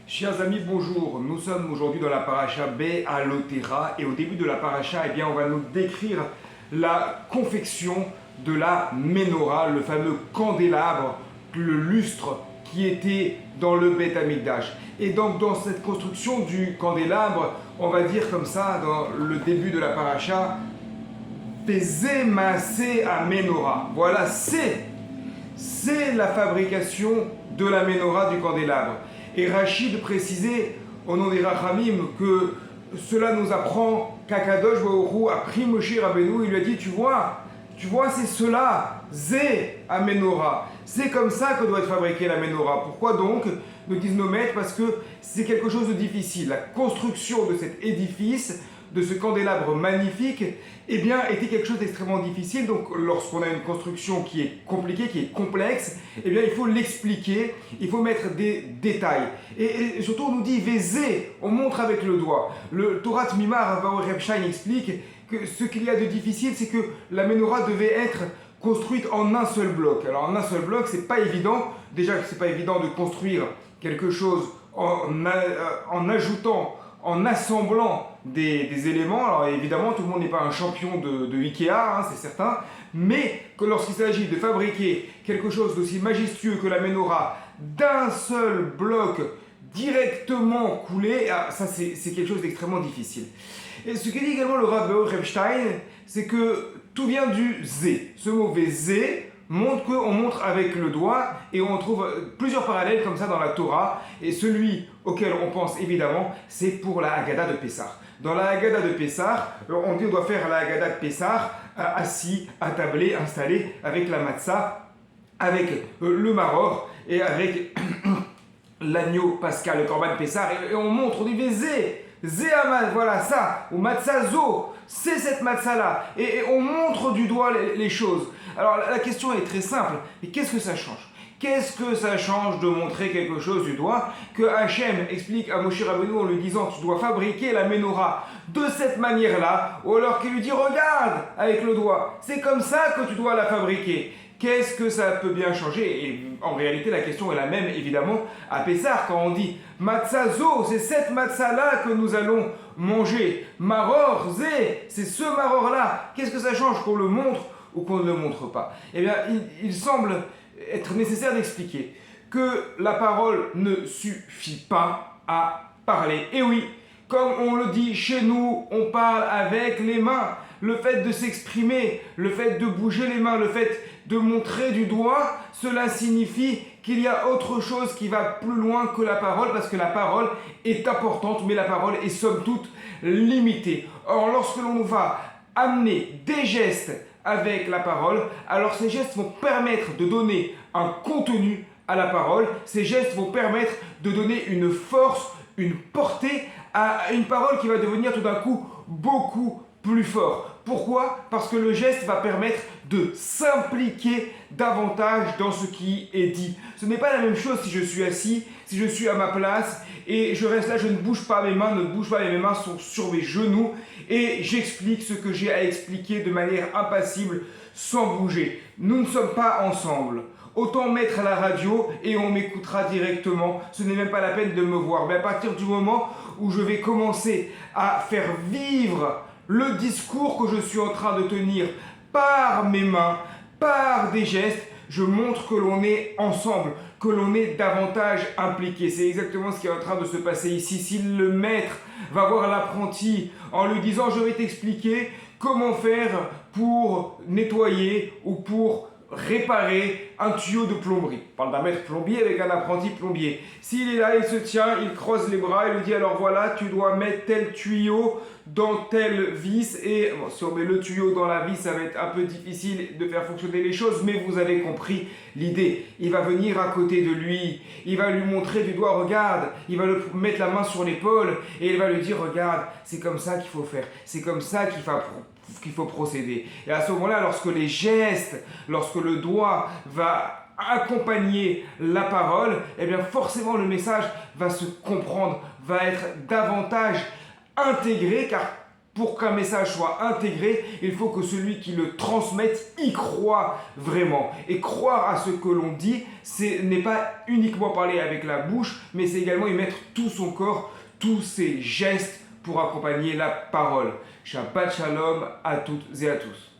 Chers amis, bonjour. Nous sommes aujourd'hui dans la paracha Béalotera et au début de la paracha, on va nous décrire la confection de la Ménorah, le fameux candélabre, le lustre qui était dans le Beth Amikdash. Et donc dans cette construction du candélabre, on va dire comme ça dans le début de la paracha, Pezé Maaseh à Ménorah. Voilà, c'est la fabrication de la Ménorah du candélabre. Et Rachid précisait au nom des Rachamim que cela nous apprend qu'Akadosh Baruch Hu a pris Moshe Rabbeinu, il lui a dit tu vois c'est cela, Zé à Ménorah. C'est comme ça que doit être fabriquée la Ménorah. Pourquoi donc, nous disent nos maîtres? Parce que c'est quelque chose de difficile. La construction de cet édifice, de ce candélabre magnifique, était quelque chose d'extrêmement difficile. Donc lorsqu'on a une construction qui est compliquée, qui est complexe, il faut l'expliquer, il faut mettre des détails. Et surtout on nous dit Vézé, on montre avec le doigt. Le Torah Mimar Avao Reb Shine explique que ce qu'il y a de difficile, c'est que la Ménorah devait être construite en un seul bloc. Alors en un seul bloc, c'est pas évident. Déjà que c'est pas évident de construire quelque chose en ajoutant, en assemblant des éléments. Alors évidemment, tout le monde n'est pas un champion de Ikea, c'est certain, mais que lorsqu'il s'agit de fabriquer quelque chose d'aussi majestueux que la Ménorah d'un seul bloc directement coulé, ça c'est quelque chose d'extrêmement difficile. Et ce que dit également le Rav Reb Stein, c'est que tout vient du zé. Ce mauvais zé montre qu'on montre avec le doigt et on trouve plusieurs parallèles comme ça dans la Torah. Et celui auquel on pense évidemment, c'est pour la Haggadah de Pessah. Dans la Haggadah de Pessah, on dit on doit faire la Haggadah de Pessah assis, attablé, installé avec la matzah, avec le maror et avec l'agneau pascal, le korban Pessah. Et on montre, on dit zé. Zéhaman, voilà ça, ou matzazo, c'est cette matzah-là. Et on montre du doigt les choses. Alors la question est très simple, mais qu'est-ce que ça change? Qu'est-ce que ça change de montrer quelque chose du doigt? Que Hachem explique à Moshe Rabbeinu en lui disant tu dois fabriquer la Ménorah de cette manière-là, ou alors qu'il lui dit regarde avec le doigt, c'est comme ça que tu dois la fabriquer. Qu'est-ce que ça peut bien changer? Et en réalité, la question est la même, évidemment, à Pessah, quand on dit Matzazo, c'est cette matzah-là que nous allons manger. Maror, Zé, c'est ce maror-là. Qu'est-ce que ça change qu'on le montre ou qu'on ne le montre pas? Il semble être nécessaire d'expliquer que la parole ne suffit pas à parler. Et oui, comme on le dit chez nous, on parle avec les mains. Le fait de s'exprimer, le fait de bouger les mains, le fait de montrer du doigt, cela signifie qu'il y a autre chose qui va plus loin que la parole, parce que la parole est importante, mais la parole est somme toute limitée. Or, lorsque l'on va amener des gestes avec la parole, alors ces gestes vont permettre de donner un contenu à la parole, ces gestes vont permettre de donner une force, une portée à une parole qui va devenir tout d'un coup beaucoup plus fort. Pourquoi? Parce que le geste va permettre de s'impliquer davantage dans ce qui est dit. Ce n'est pas la même chose si je suis assis, si je suis à ma place et je reste là, je ne bouge pas mes mains, mes mains sont sur mes genoux et j'explique ce que j'ai à expliquer de manière impassible sans bouger. Nous ne sommes pas ensemble. Autant mettre la radio et on m'écoutera directement. Ce n'est même pas la peine de me voir. Mais à partir du moment où je vais commencer à faire vivre le discours que je suis en train de tenir par mes mains, par des gestes, je montre que l'on est ensemble, que l'on est davantage impliqué. C'est exactement ce qui est en train de se passer ici. Si le maître va voir l'apprenti en lui disant « je vais t'expliquer comment faire pour nettoyer ou pour réparer un tuyau de plomberie ». On parle d'un maître plombier avec un apprenti plombier. S'il est là, il se tient, il croise les bras, il lui dit alors voilà, tu dois mettre tel tuyau dans telle vis. Et bon, si on met le tuyau dans la vis, ça va être un peu difficile de faire fonctionner les choses, mais vous avez compris l'idée. Il va venir à côté de lui, il va lui montrer du doigt, regarde, il va lui mettre la main sur l'épaule et il va lui dire regarde, c'est comme ça qu'il faut faire, c'est comme ça qu'il faut procéder. Et à ce moment-là, lorsque les gestes, lorsque le doigt va accompagner la parole, forcément le message va se comprendre, va être davantage intégré, car Pour qu'un message soit intégré, il faut que celui qui le transmette y croit vraiment. Et croire à ce que l'on dit, ce n'est pas uniquement parler avec la bouche, mais c'est également y mettre tout son corps, tous ses gestes pour accompagner la parole. Shabbat Shalom à toutes et à tous.